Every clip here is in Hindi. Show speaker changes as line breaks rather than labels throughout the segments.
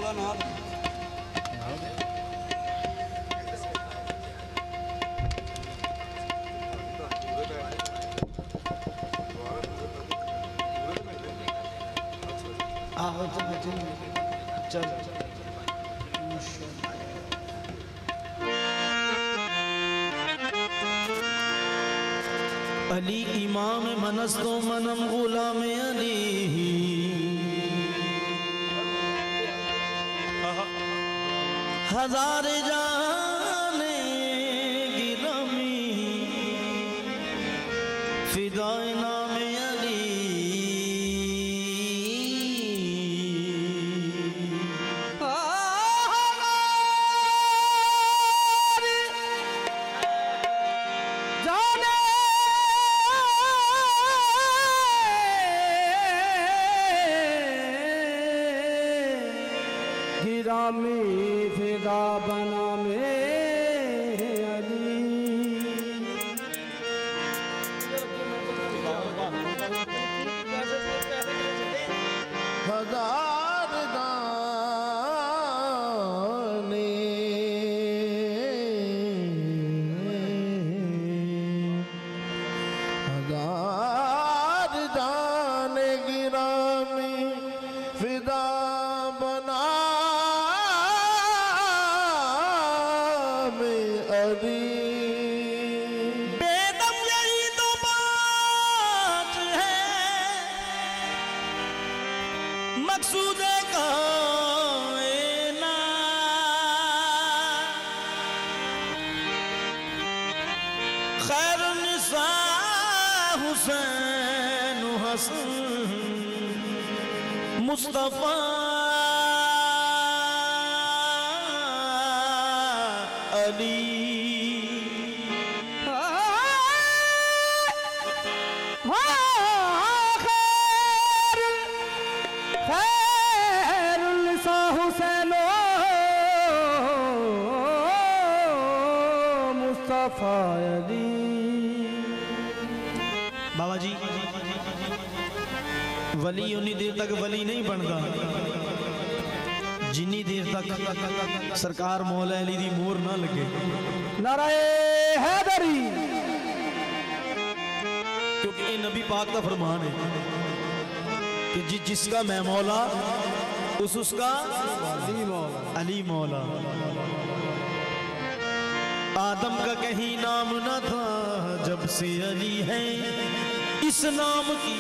चल अली इमाम मनस्तो मनम गुलाम अली हजार जाने गिरमी फिदाए नाम अली
गिरामी फिदा बना में अली हजार दाने हजार दाने गिरामी फिदा बना
बेदम यही तो बात है मकसूद कायनात खैर निसा हुसैन हसन मुस्तफा अली बाबा जी वली उन्नी देर तक वली नहीं बनता जिन्नी देर तक सरकार मौला अली दी मोहर ना लगे।
नाराए हैदरी
क्योंकि ये नबी पाक का फरमान है कि जिसका मैं मौला उसका अली मौला। आदम का कहीं नाम न था जब से अली है इस नाम की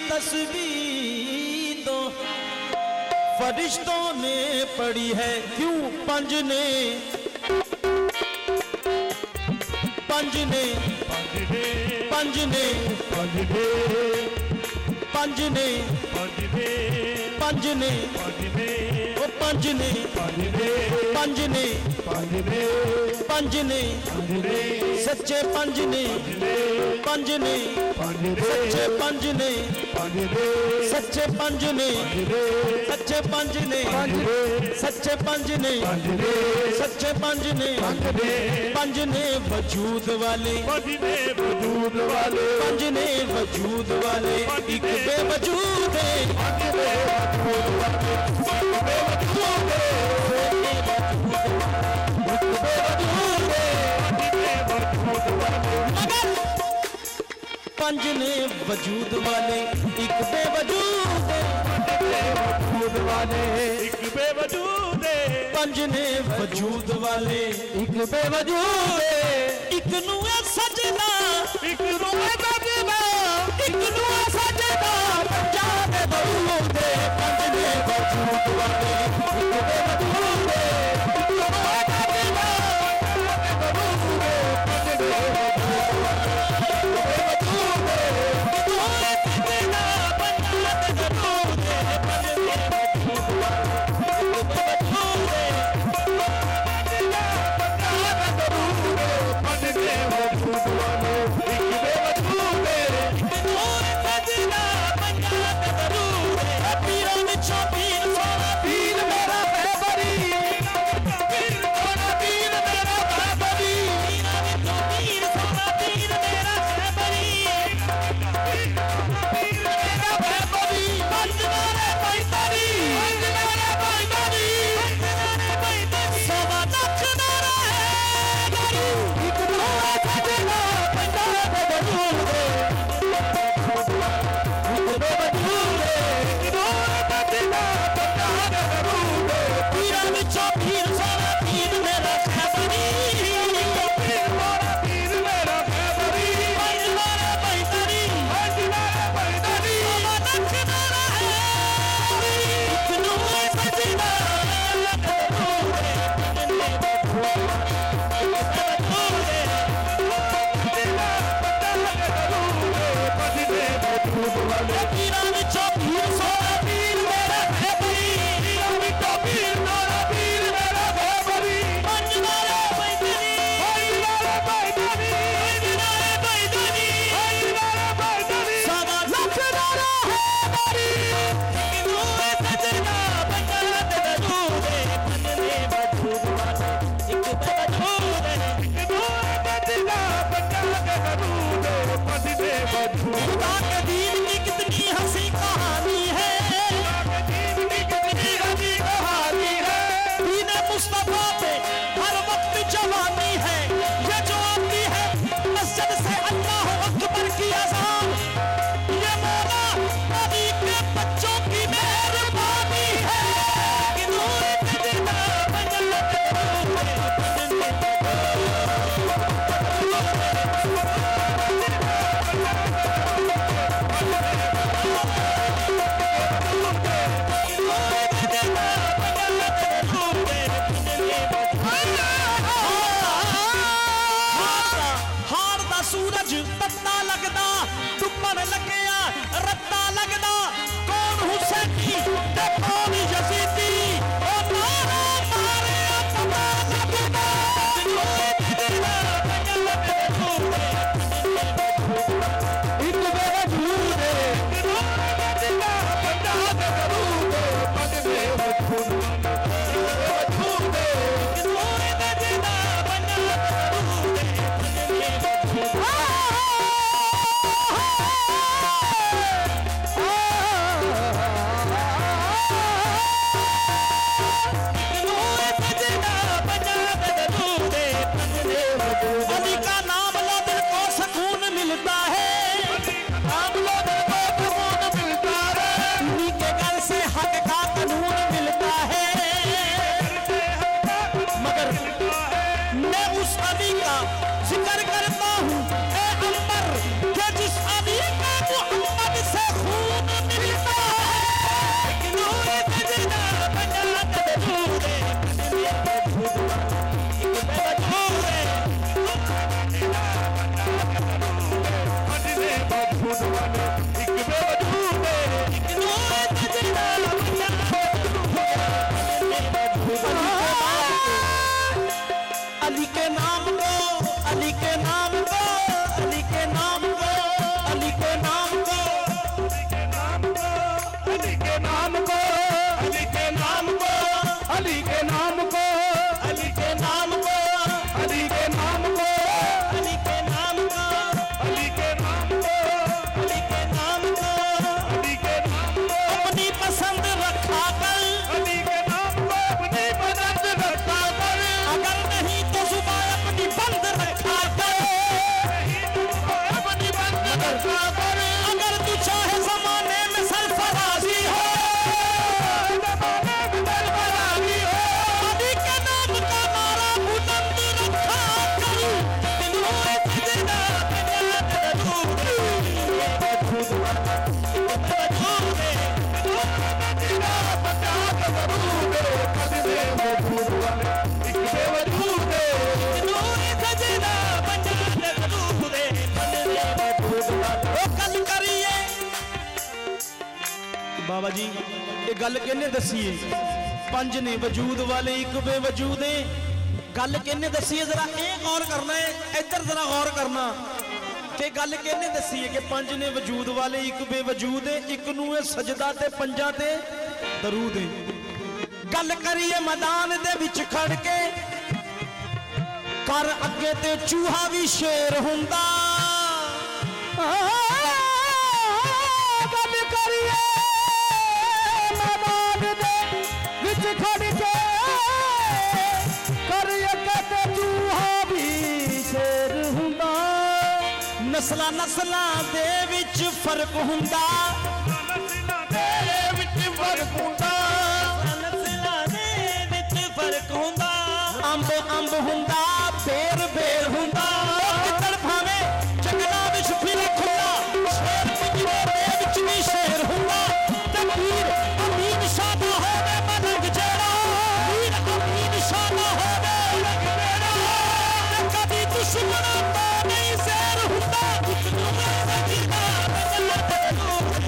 तस्बीर तो फरिश्तों ने पढ़ी है क्यों पंजने पंजने पंजने पंजने पंजने पंजने पंजने पंजने सच्चे पंजने पंजने सच्चे पंजने सच्चे पंजने सच्चे पंजने सच्चे पंजने सच्चे पंजने पंजने वजूद वाले पंजने वजूद वाले एक बेवजूद है पंजने वजूद वाले एक बेवजूद वाले एक बेवजूद पंजने वजूद वाले एक बेवजूद एक नुए सजना एक नुए सजना एक नुए सजना जाने दरूद पंजने वजूद वाले एक बेवजूद
वाले
पीरा विचों पीर सोना पीर मेरा खैबरी
विचों पीर सोना पीर मेरा खैबरी
पंजनारे बैदनी पंजनारे बैदनी सवा लख नारा हैदरी नूरे सजना बंगला ते दरूदे पंजने वजूद वाले एक वजूद खुदा के दीन की कितनी हंसी कहानी है दीन मुस्तफा पे हर वक्त जवानी है ये जो आती है मस्जिद से अल्लाह अकबर की अज़ान ये मौला नबी के बच्चों की मेहरबानी है कि नूर सजना बंगला ते सूरज तत्ता लगदा डुबण लग्या रत्ता लगदा कौन हुसैनी ते कौन यजीदी ओ नारा मारे पता लगदा एक बेवजूद अली का नाम लो दिल को सुकून मिलता है नाम लो दिल को सुकून मिलता है उन्हीं के घर से हक का कानून मिलता है मगर मैं उस अली का जिक्र करता हूँ ए अंबर कि जिस अली का मोहम्मद से खून मिलता है नूरे सजना बंगला ते दरूदे अली के नाम को अली के नाम को अली के नाम को अली के नाम को
अली के नाम को अली के नाम को अली के नाम को
अली के नाम को
अली के नाम को
अली के नाम को
अली के नाम को
अली के नाम को
अली के नाम को
अपनी पसंद रखा कर
अली के नाम को अपनी पसंद रखा कर
अगर नहीं तो जुबान अपनी बंद रखा कर
अपनी बंद रखा कर
अगर तू चाहे जमाने में सरफराजी हो
जमाने में सरफराजी हो
अली के नाम का नारा बुलंद रखा कर नूरे सजना बंगला ते दरूदे नूरे सजना बंगला ते दरूदे ओ कल करिए बाबा जी ये गल किहने दसी है पंज ने वजूद वाले एक बेवजूद है गल किहने दसी है जरा ये गौर करना है इधर जरा गौर करना कि गल किहने दसी है कि पंज ने वजूद वाले एक बेवजूद है एक नूं है सजदा ते पंजा ते दरूद है गल करिए मैदान दे विच खड़ के कर अगे ते चूहा भी शेर हुंदा
गल करिए मैदान दे विच खड़ के कर अगे ते चूहा भी शेर हुंदा
नस्लां नस्लां दे विच फर्क हुंदा
नस्लां दे विच फर्क हुंदा
नस्लां दे विच फर्क हुंदा अंब अंब हुंदा बेर बेर हुंदा कितड़ भावे जंगलां विच फिर खुला शेर पिंजरे दे विच भी शेर हुंदा ते पीर अमीन शाह दा होवे मलंग जेड़ा पीर अमीन शाह दा होवे मलंग जेड़ा ते कदी दुश्मनां तो नहीं शेर हुंदा सजना बंगला ते दरूदे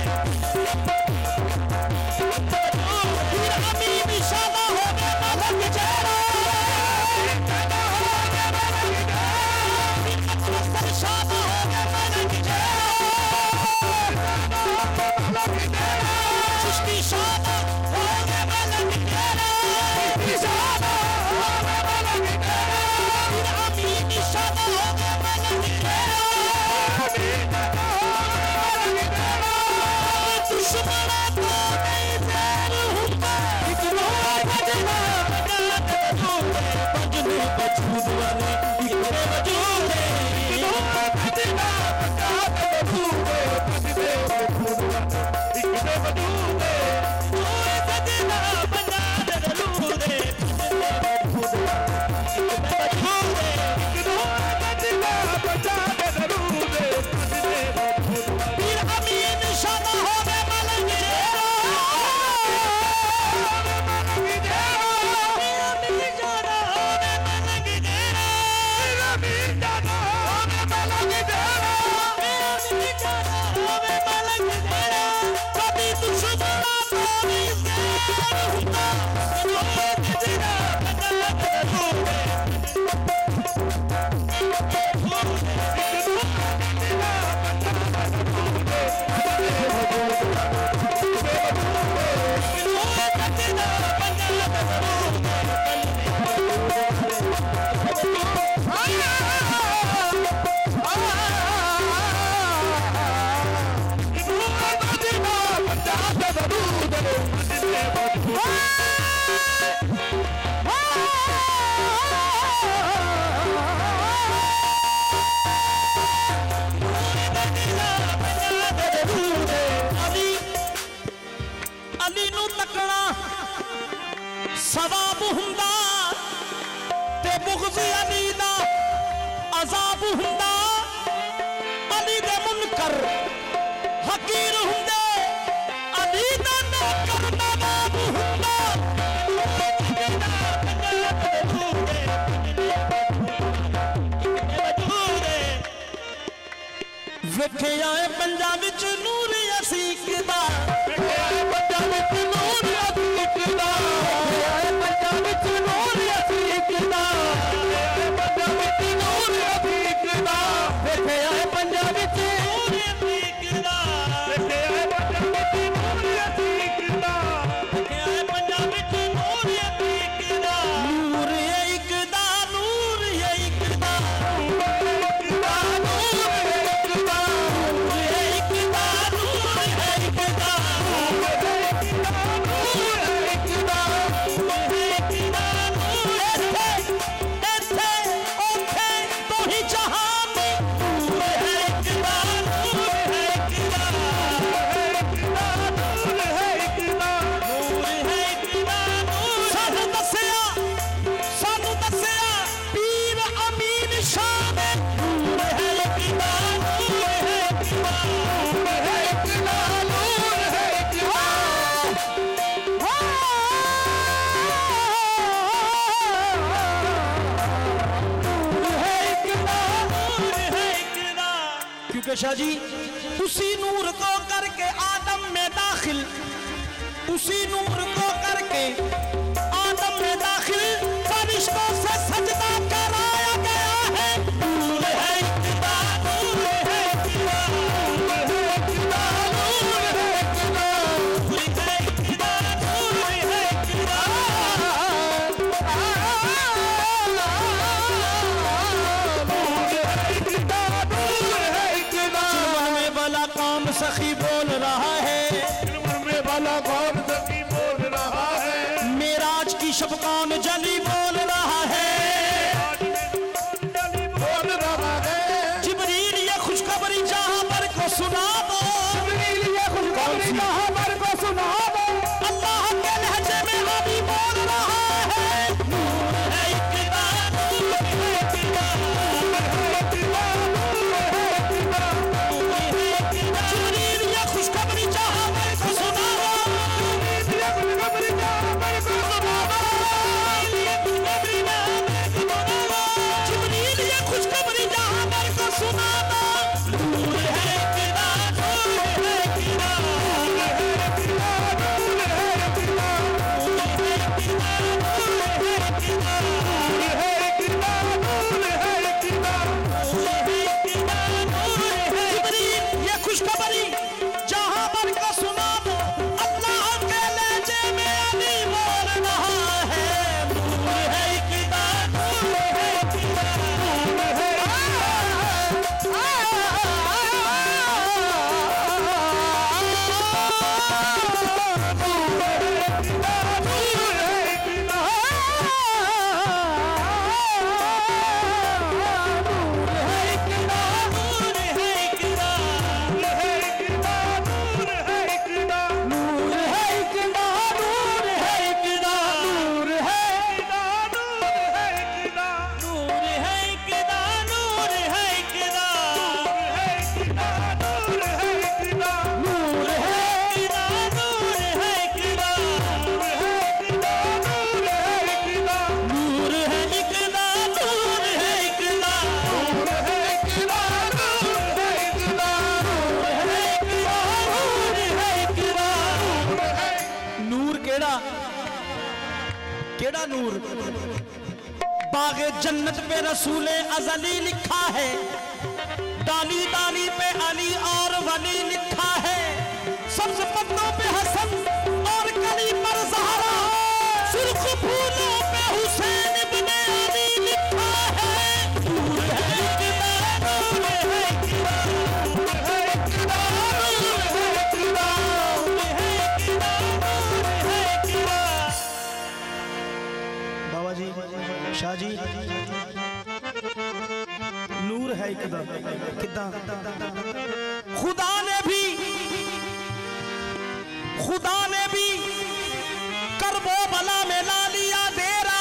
ते वजूद
अली नू तकना सवाब हुंदा ते बुग़्ज़ अली दा अज़ाब हुंदा अली दे मुनकर हकीर हुंदे अली दा नौकर नवाब हुंदा वेखे आए पंजाब विच नूर असीक दा पंजाब विच नूर असीक दा पंजाब विच नूर असीक दा पंजाब विच नूर असीक दा वेखे आए पंजाब विच नूर असीक दा वेखे आए पंजाब विच नूर असीक दा वेखे आए पंजाब विच नूर असीक दा नूर एक दा नूर एक दा शाह जी उसी नूर को करके आदम में दाखिल उसी नूर को करके आदम में दाखिल फरिश्तों से सजदा कराया गया है नूर है इक्तिदा नूर है इक्तिदा नूर है इक्तिदा नूर है इक्तिदा नूर है इक्तिदा नूर है इक्तिदा सखी बोल रहा है
में वाला कौन सखी बोल रहा है
मेराज की शब कौन जली बोल रहा है
बोल रहा है
जिब्रील ये खुशखबरी जहां पर को सुना दो
जिब्रील ये खुशखबरी जहां पर को सुना दो
अल्लाह के लहजे में अभी बोल रहा है नूर है इक्तिदा नूर है इक्तिदा नूर है इक्तिदा नूर है इक्तिदा जिब्रील ये खुशखबरी जहां पर को सुना दो
ये खुशखबरी जहां पर को सुना दो
जिब्रील ये खुशखबरी जहां पर को सुना दो नूर है इक्तिदा नूर है इक्तिदा नूर है इक्तिदा नूर है इक्तिदा नूर है इक्तिदा नूर है इक्तिदा नूर है इक्तिदा नूर है इक्तिदा जिब्रील ये खुशखबरी जहां पर को सुना दो अल्लाह के लहजे में अली बोल रहा है नूर है इक्तिदा नूर है इक्तिदा नूर है केड़ा नूर बागे जन्नत पे रसूले अजली लिखा है डाली डाली पे अली और वली लिखा है सब्ज पत्तों पे हसन और कली पर ज़हरा सुर्ख फूलों पे हुसैन इब्ने अली लिखा है नूर है इक्तिदा नूर है इक्तिदा नूर है इक्तिदा नूर है इक्तिदा नूर है खुदा ने भी करबो भला में ला लिया डेरा,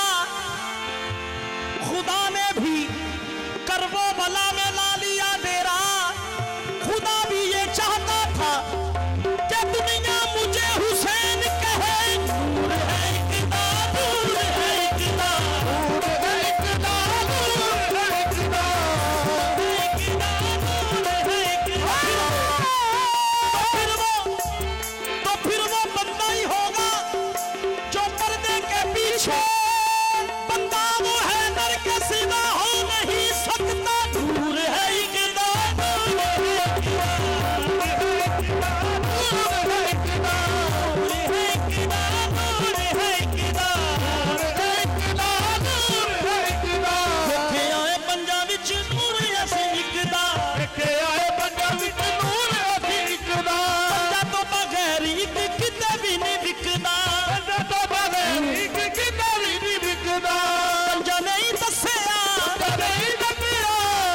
खुदा ने भी करबो भला में ला लिया डेरा। खुदा भी ये चाहता था कि दुनिया मुझे हुसैन कहे। नूर है इकदा, नूर है इकदा, नूर है इकदा, नूर है इकदा, नूर है इकदा। तो फिर वो बंदा ही होगा जो पर्दे के पीछे बंदा वो है नर के सिवा हो नहीं सकता। दूर है इकदा, दूर है इकदा, दूर है इकदा, दूर है इकदा, दूर है इकदा, दूर है इकदा। देखे आए पंजाब विच नूर ऐसे इकदा, देखे आए पंजाब विच नूर ऐसे इकदा। पंजा तो बगैर इक किते भी नहीं विकदा, पंजा तो बगैर इक किते भी नहीं विकदा। पंजा नहीं दस्सिया,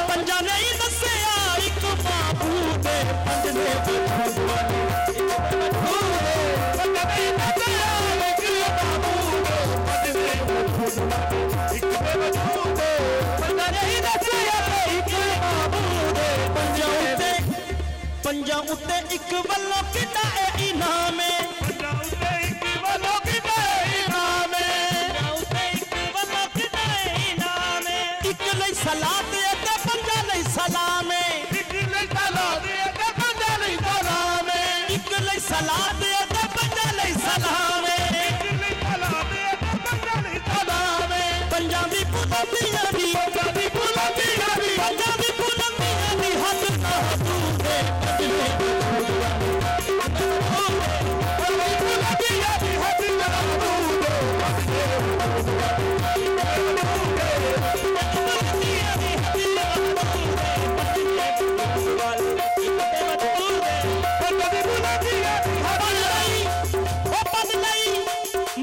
पंजा नहीं दस्सिया इक महबूब पंज ने बदूदवाले। पंजा नहीं दस्सिया इक महबूब पंज ने बदूदवाले। इक बेवजूद पंजा नहीं दस्सिया इक महबूब पंजा उत्ते इक वल्लों किता है इनाम है। पंजा उत्ते इक वल्लों किता है इनाम है। पंजा उत्ते इक वल्लों किता है इनाम है। इक लई सलात है ते पंजा लई सलाम है। इक लई सलात है ते पंजा लई सलाम है। इक लई सलात है ते पंजा लई सलाम है। इक लई सलात है ते पंजा लई सलाम है। पंजाबी बुलंदियां दी, पंजाबी बुलंदियां दी, पंजाबी बुलंदियां दी हद ना दूर है।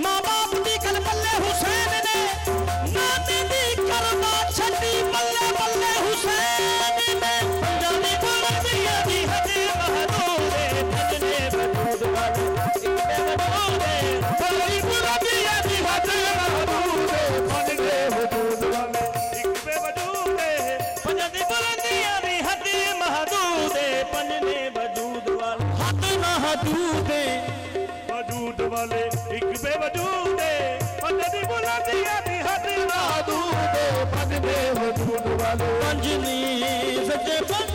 माँ बाप की गल बल्ले हुसैन ने नाती दी करवा छड़ी बल्ले बल्ले हुसैन ने। पंजाबी बुलंदियां दी हदी महदूद पंजने बदूद वाले। पंजाबी बुलंदियां दी हदी महदूद पंजने बदूद वाले। इक बेवजूद पंजाबी बुलंदियां दी हदी महदूद पंजने बदूद वाले। हद ना हदूद वजूद वाले एक बेवजूद पंजनी बुलंदियां दी हद महदूद पंजने वजूद वाले। पंजनी सच्चे पंज